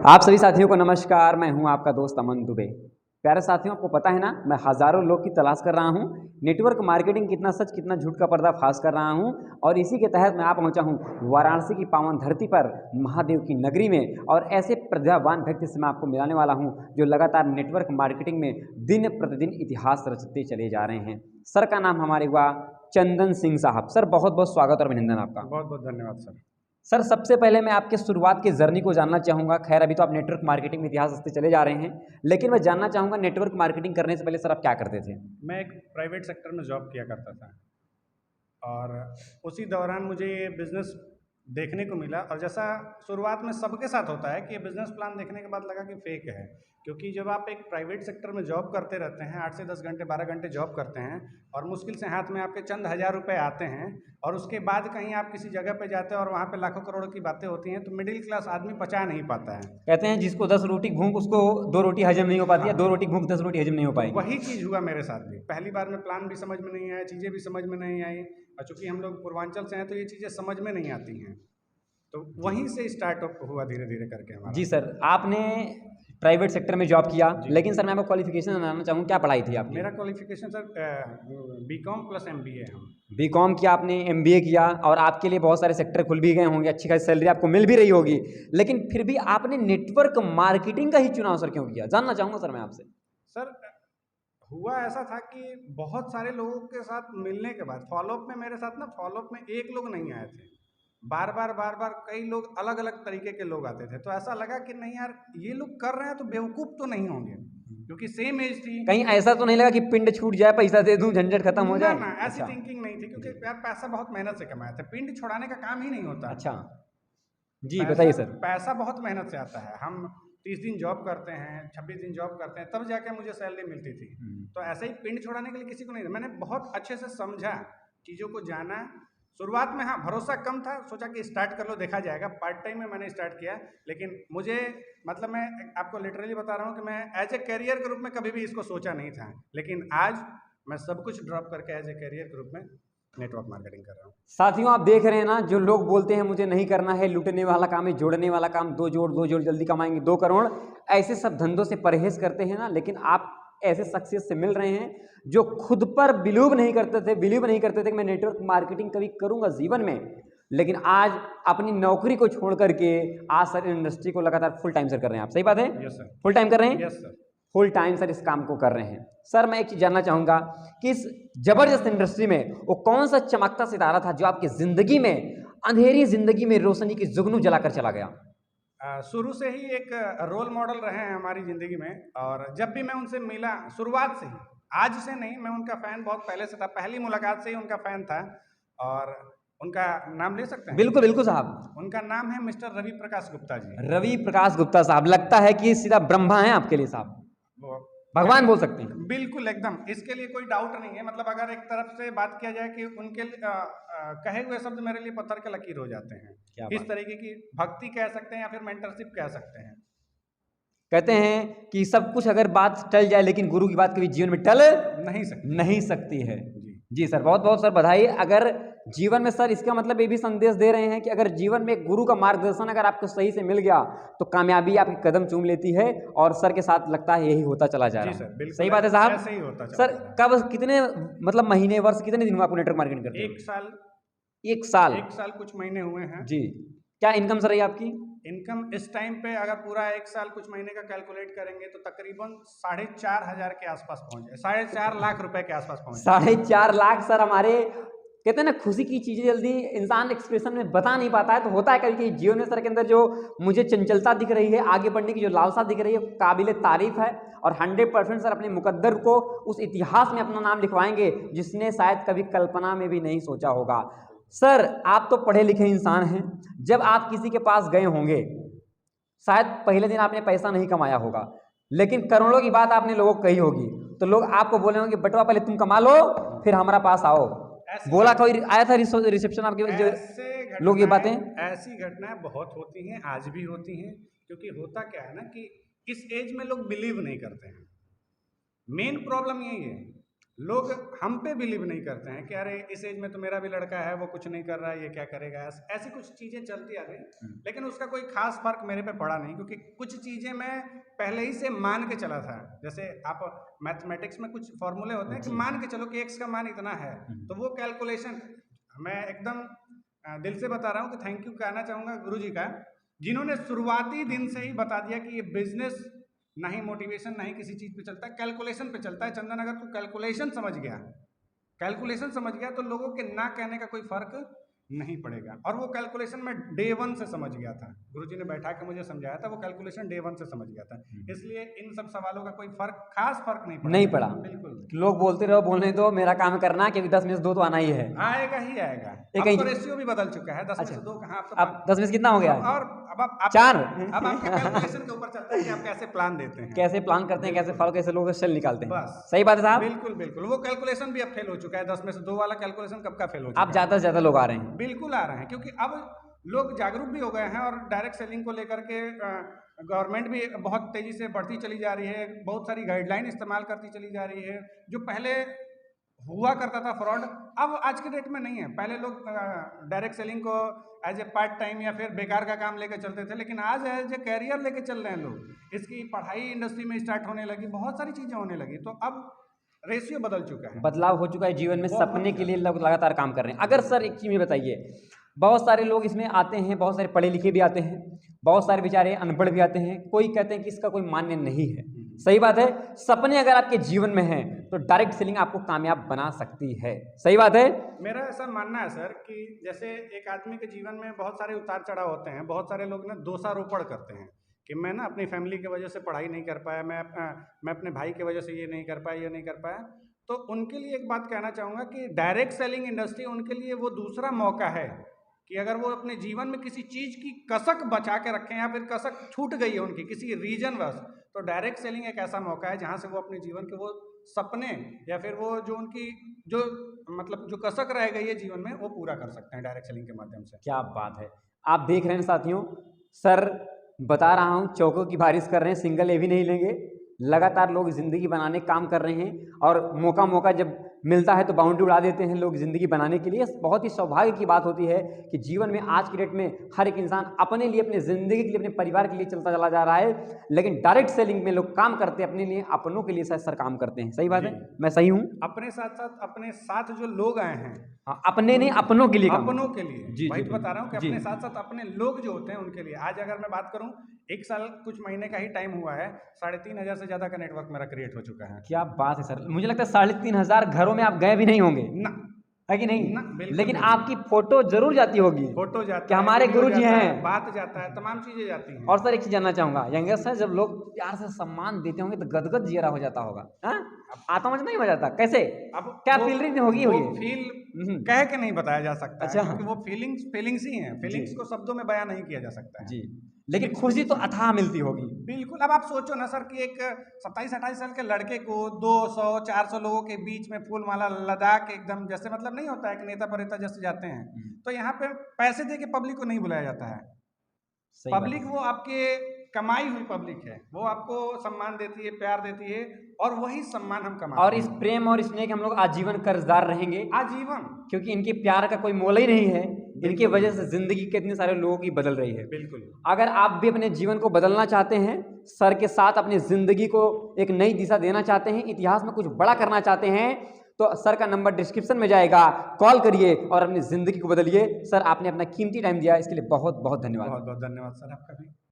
आप सभी साथियों को नमस्कार। मैं हूं आपका दोस्त अमन दुबे। प्यारे साथियों, आपको पता है ना, मैं हज़ारों लोग की तलाश कर रहा हूं। नेटवर्क मार्केटिंग कितना सच कितना झूठ का पर्दाफाश कर रहा हूं और इसी के तहत मैं आ पहुंचा हूं वाराणसी की पावन धरती पर, महादेव की नगरी में। और ऐसे प्रतिभावान व्यक्ति से मैं आपको मिलाने वाला हूं जो लगातार नेटवर्क मार्केटिंग में दिन प्रतिदिन इतिहास रचते चले जा रहे हैं। सर का नाम हमारे हुआ चंदन सिंह साहब। सर बहुत बहुत स्वागत और अभिनंदन आपका। बहुत बहुत धन्यवाद सर। सर सबसे पहले मैं आपके शुरुआत की जर्नी को जानना चाहूँगा। खैर अभी तो आप नेटवर्क मार्केटिंग में इतिहास रचते चले जा रहे हैं, लेकिन मैं जानना चाहूँगा नेटवर्क मार्केटिंग करने से पहले सर आप क्या करते थे? मैं एक प्राइवेट सेक्टर में जॉब किया करता था और उसी दौरान मुझे ये बिज़नेस देखने को मिला। और जैसा शुरुआत में सबके साथ होता है कि ये बिज़नेस प्लान देखने के बाद लगा कि फेक है, क्योंकि जब आप एक प्राइवेट सेक्टर में जॉब करते रहते हैं, 8 से 10 घंटे 12 घंटे जॉब करते हैं और मुश्किल से हाथ में आपके चंद हज़ार रुपए आते हैं और उसके बाद कहीं आप किसी जगह पे जाते हैं और वहाँ पे लाखों करोड़ों की बातें होती हैं, तो मिडिल क्लास आदमी पचा नहीं पाता है। कहते हैं जिसको 10 रोटी भूख उसको 2 रोटी हजम नहीं हो पाती है, 2 रोटी भूख 10 रोटी हजम नहीं हो तो पाएगी। वही चीज़ हुआ मेरे साथ भी। पहली बार में प्लान भी समझ में नहीं आया, चीज़ें भी समझ में नहीं आई, और चूंकि हम लोग पूर्वांचल से हैं तो ये चीज़ें समझ में नहीं आती हैं, तो वहीं से स्टार्टअप हुआ धीरे धीरे करके हमारा। जी सर, आपने प्राइवेट सेक्टर में जॉब किया, जी। लेकिन सर मैं आपको क्वालिफिकेशन जानना चाहूँ, क्या पढ़ाई थी आपकी? मेरा qualification sir BCom plus MBA है। बीकॉम किया आपने, एमबीए किया, और आपके लिए बहुत सारे सेक्टर खुल भी गए होंगे, अच्छी खासी सैलरी आपको मिल भी रही होगी, लेकिन फिर भी आपने नेटवर्क मार्केटिंग का ही चुनाव सर क्यों किया? जानना चाहूँगा सर मैं आपसे। सर हुआ ऐसा था कि बहुत सारे लोगों के साथ मिलने के बाद फॉलोअप में मेरे साथ ना, फॉलोअप में एक लोग नहीं आए थे, बार बार कई लोग अलग अलग तरीके के लोग आते थे। तो ऐसा लगा कि नहीं यार, ये लोग कर रहे हैं तो बेवकूफ़ तो नहीं होंगे, क्योंकि सेम एज थी। कहीं ऐसा तो नहीं लगा कि पिंड छूट जाए, पैसा दे दूं, झंझट खत्म हो ना जाए? ना, ऐसी अच्छा। थिंकिंग नहीं थी, क्योंकि जी। यार पैसा बहुत मेहनत से कमाया था, पिंड छोड़ाने का काम ही नहीं होता। अच्छा। जी पैसा बताइए सर। पैसा बहुत मेहनत से आता है। हम 30 दिन जॉब करते हैं, 26 दिन जॉब करते हैं, तब जाके मुझे सैलरी मिलती थी। तो ऐसे ही पिंड छोड़ाने के लिए किसी को नहीं, मैंने बहुत अच्छे से समझा, चीज़ों को जाना। शुरुआत में हाँ भरोसा कम था, सोचा कि स्टार्ट कर लो देखा जाएगा, पार्ट टाइम में मैंने स्टार्ट किया। लेकिन मुझे मतलब मैं आपको लिटरली बता रहा हूँ कि मैं एज ए करियर के रूप में कभी भी इसको सोचा नहीं था, लेकिन आज मैं सब कुछ ड्रॉप करके एज ए करियर के रूप में नेटवर्क मार्केटिंग कर रहा हूँ। साथियों आप देख रहे हैं ना, जो लोग बोलते हैं मुझे नहीं करना है, लूटने वाला काम है, जोड़ने वाला काम, दो जोड़ जल्दी कमाएंगे 2 करोड़, ऐसे सब धंधों से परहेज करते हैं ना, लेकिन आप ऐसे सक्सेस से मिल रहे हैं जो खुद पर बिलीव नहीं करते थे कि मैं नेटवर्क मार्केटिंग कभी करूंगा जीवन में, लेकिन आज अपनी नौकरी को छोड़ करके आज सर इंडस्ट्री को लगातार फुल टाइम सर कर रहे हैं। आप सही बात है? Yes sir. फुल टाइम कर रहे हैं? Yes sir. Full time sir इस काम को कर रहे हैं। सर मैं एक चीज जानना चाहूंगा कि इस जबरदस्त इंडस्ट्री में वो कौन सा चमकता सितारा था जो आपकी जिंदगी में, अंधेरी जिंदगी में रोशनी की जुगनू जलाकर चला गया? शुरू से ही एक रोल मॉडल रहे हैं हमारी ज़िंदगी में, और जब भी मैं उनसे मिला, शुरुआत से ही, आज से नहीं, मैं उनका फ़ैन बहुत पहले से था, पहली मुलाकात से ही उनका फ़ैन था। और उनका नाम ले सकते हैं? बिल्कुल बिल्कुल साहब। उनका नाम है मिस्टर रवि प्रकाश गुप्ता जी। रवि प्रकाश गुप्ता साहब, लगता है कि सीधा ब्रह्मा है आपके लिए साहब, वो भगवान बोल सकते हैं। बिल्कुल एकदम, इसके लिए कोई डाउट नहीं है। मतलब अगर एक तरफ से बात किया जाए कि उनके कहे हुए शब्द मेरे लिए पत्थर के लकीर हो जाते हैं। क्या इस बात। तरीके की भक्ति कह सकते हैं या फिर मेंटरशिप कह सकते हैं। कहते हैं कि सब कुछ अगर बात टल जाए, लेकिन गुरु की बात कभी जीवन में टल नहीं सकती है। जी। जी सर, बहुत बहुत सर बधाई। अगर जीवन में सर इसका मतलब ये भी संदेश दे रहे हैं कि अगर जीवन में गुरु का मार्गदर्शन अगर आपको सही से मिल गया तो कामयाबी आपके कदम चूम लेती है, और सर के साथ लगता है यही होता चला जा जी रहा सर, है। बिल्कुल सही बात है साहब? ऐसे ही होता चला सर जा रहा है। कब, कितने मतलब महीने, वर्ष, कितने दिन हुआ आपको नेटवर्क मार्केटिंग करते हुए? 1 साल। 1 साल? 1 साल कुछ महीने हुए हैं। जी। क्या इनकम सर रही आपकी? इनकम इस टाइम पे अगर पूरा 1 साल कुछ महीने का कैलकुलेट करेंगे तो तकरीबन 4,500 के आसपास पहुंच जाए, 4.5 लाख रुपए के आसपास पहुंच जाए। 4.5 लाख सर। हमारे कहते हैं ना, खुशी की चीजें जल्दी इंसान एक्सप्रेशन में बता नहीं पाता है, तो होता है कभी जीवन में सर के अंदर जो मुझे चंचलता दिख रही है, आगे बढ़ने की जो लालसा दिख रही है, काबिल तारीफ है। और 100% सर अपने मुकद्दर को उस इतिहास में अपना नाम लिखवाएंगे जिसने शायद कभी कल्पना में भी नहीं सोचा होगा। सर आप तो पढ़े लिखे इंसान हैं, जब आप किसी के पास गए होंगे, शायद पहले दिन आपने पैसा नहीं कमाया होगा, लेकिन करोड़ों की बात आपने लोगों को कही होगी, तो लोग आपको बोले होंगे बटवा पहले तुम कमा लो फिर हमारा पास आओ। बोला कोई आया था रिसेप्शन आपके जो लोग ये बातें? ऐसी घटनाएं बहुत होती हैं, आज भी होती हैं। क्योंकि होता क्या है ना कि इस एज में लोग बिलीव नहीं करते हैं। मेन प्रॉब्लम यही है। लोग हम पे बिलीव नहीं करते हैं कि अरे इस एज में तो मेरा भी लड़का है, वो कुछ नहीं कर रहा है, ये क्या करेगा, ऐसी कुछ चीज़ें चलती आ गई। लेकिन उसका कोई खास फर्क मेरे पे पड़ा नहीं, क्योंकि कुछ चीज़ें मैं पहले ही से मान के चला था। जैसे आप मैथमेटिक्स में कुछ फॉर्मूले होते हैं कि मान के चलो कि एक्स का मान इतना है, तो वो कैलकुलेशन मैं एकदम दिल से बता रहा हूँ कि थैंक यू कहना चाहूँगा गुरुजी का, जिन्होंने शुरुआती दिन से ही बता दिया कि ये बिजनेस ना ही मोटिवेशन ना ही किसी चीज़ पे चलता है, कैलकुलेशन पे चलता है। चंदन, अगर तू कैलकुलेशन समझ गया तो लोगों के ना कहने का कोई फर्क नहीं पड़ेगा। और वो कैलकुलेशन मैं डे 1 से समझ गया था, गुरुजी ने बैठा के मुझे समझाया था, वो कैलकुलेशन डे 1 से समझ गया था। इसलिए इन सब सवालों का कोई खास फर्क नहीं पड़ा। बिल्कुल। लोग बोलते रहो, बोलने दो, मेरा काम करना है, क्योंकि 10 में से 2 तो आना ही है। आएगा ही आएगा। एक अब तो रेशियो भी बदल चुका है, 10 में से 2 कहाँ, अब 10 में से कितना हो गया? और अब 4। अब आपके कैलकुलेशन के ऊपर चलता है कि आप कैसे प्लान देते हैं, कैसे प्लान करते हैं, कैसे फॉलो, कैसे लोग सेल निकालते हैं। बस सही बात है साहब। बिल्कुल बिल्कुल। वो कैलकुलेशन भी अब फेल हो चुका है, 10 में से 2 वाला कैलकुलेशन कब का फेल हो चुका है। अब ज़्यादा से ज़्यादा लोग आ रहे हैं। बिल्कुल आ रहे हैं, क्योंकि अब लोग जागरूक भी हो गए हैं और डायरेक्ट सेलिंग को लेकर के गवर्नमेंट भी बहुत तेजी से बढ़ती चली जा रही है, बहुत सारी गाइडलाइन इस्तेमाल करती चली जा रही है। जो पहले हुआ करता था फ्रॉड, अब आज के डेट में नहीं है। पहले लोग डायरेक्ट सेलिंग को एज ए पार्ट टाइम या फिर बेकार का काम लेकर चलते थे, लेकिन आज एज ए कैरियर लेके चल रहे हैं लोग। इसकी पढ़ाई इंडस्ट्री में स्टार्ट होने लगी, बहुत सारी चीज़ें होने लगी, तो अब रेशियो बदल चुका है, बदलाव हो चुका है जीवन में। सपने के लिए लोग लगातार काम कर रहे हैं। अगर सर एक चीज़ में बताइए, बहुत सारे लोग इसमें आते हैं, बहुत सारे पढ़े लिखे भी आते हैं, बहुत सारे बेचारे अनपढ़ भी आते हैं, कोई कहते हैं कि इसका कोई मान्य नहीं है। सही बात है। सपने अगर आपके जीवन में हैं तो डायरेक्ट सेलिंग आपको कामयाब बना सकती है। सही बात है। मेरा ऐसा मानना है सर कि जैसे एक आदमी के जीवन में बहुत सारे उतार चढ़ाव होते हैं। बहुत सारे लोग ना दोषारोपण करते हैं कि मैं ना अपनी फैमिली की वजह से पढ़ाई नहीं कर पाया, मैं अपने भाई की वजह से ये नहीं कर पाया, ये नहीं कर पाया। तो उनके लिए एक बात कहना चाहूँगा कि डायरेक्ट सेलिंग इंडस्ट्री उनके लिए वो दूसरा मौका है कि अगर वो अपने जीवन में किसी चीज़ की कसक बचा के रखें या फिर कसक छूट गई है उनकी किसी रीजन वश, तो डायरेक्ट सेलिंग एक ऐसा मौका है जहाँ से वो अपने जीवन के वो सपने या फिर वो जो उनकी जो मतलब जो कसक रह गई है जीवन में, वो पूरा कर सकते हैं डायरेक्ट सेलिंग के माध्यम से। क्या बात है। आप देख रहे हैं साथियों, सर बता रहा हूँ, चौकों की बारिश कर रहे हैं, सिंगल ये भी नहीं लेंगे। लगातार लोग ज़िंदगी बनाने काम कर रहे हैं और मौका जब मिलता है तो बाउंड्री उड़ा देते हैं लोग ज़िंदगी बनाने के लिए। बहुत ही सौभाग्य की बात होती है कि जीवन में आज की डेट में हर एक इंसान अपने लिए, अपने ज़िंदगी के लिए, अपने परिवार के लिए चलता चला जा रहा है, लेकिन डायरेक्ट सेलिंग में लोग काम करते हैं अपने लिए, अपनों के लिए शायद सर काम करते हैं। सही बात है, मैं सही हूँ? अपने साथ जो लोग आए हैं, अपने नहीं, अपनों के लिए, अपनों के लिए। जी, वही जी, बता रहा हूँ कि जी, अपने साथ साथ अपने लोग जो होते हैं उनके लिए। आज अगर मैं बात करूँ, 1 साल कुछ महीने का ही टाइम हुआ है, 3,500 से ज़्यादा का नेटवर्क मेरा क्रिएट हो चुका है। क्या बात है सर। मुझे लगता है 3,500 घरों में आप गए भी नहीं होंगे ना, है कि नहीं? ना, बिल्कुल लेकिन नहीं। आपकी फोटो जरूर जाती होगी, फोटो जाता कि है, हमारे वीडियो गुरुजी जाता है, हैं। बात जाता है, तमाम चीजें जाती हैं। और सर एक चीज जानना चाहूंगा, यंगस्टर जब लोग प्यार से सम्मान देते होंगे तो गदगद जियरा हो जाता होगा, हाँ? आता मजा नहीं मजा आता कैसे? अब क्या वो- फीलिंग होगी? वो फील कह के नहीं बताया जा सकता अच्छा। है, क्योंकि वो फीलिंग्स ही हैं। फीलिंग्स को शब्दों में बयां नहीं किया जा सकता है जी, लेकिन खुशी तो अथाह मिलती होगी। बिल्कुल। अब आप सोचो ना सर कि एक 27-28 साल के लड़के को 200-400 लोगों के बीच में फूल माला लदा के एकदम, जैसे मतलब नहीं होता है कि नेता परेता जैसे जाते हैं, तो यहाँ पे पैसे दे के पब्लिक को नहीं बुलाया जाता है। पब्लिक वो आपके कमाई हुई पब्लिक है, वो आपको सम्मान देती है, प्यार देती है, और वही सम्मान हम कमाते हैं। और इस प्रेम और स्नेह के हम लोग आजीवन कर्जदार रहेंगे, आजीवन, क्योंकि इनके प्यार का कोई मोल ही नहीं है। इनकी वजह से जिंदगी कितने सारे लोगों की बदल रही है। बिल्कुल। अगर आप भी अपने जीवन को बदलना चाहते हैं, सर के साथ अपनी जिंदगी को एक नई दिशा देना चाहते हैं, इतिहास में कुछ बड़ा करना चाहते हैं, तो सर का नंबर डिस्क्रिप्शन में जाएगा, कॉल करिए और अपनी जिंदगी को बदलिए। सर आपने अपना कीमती टाइम दिया, इसके लिए बहुत बहुत धन्यवाद। बहुत बहुत धन्यवाद सर आपका भी।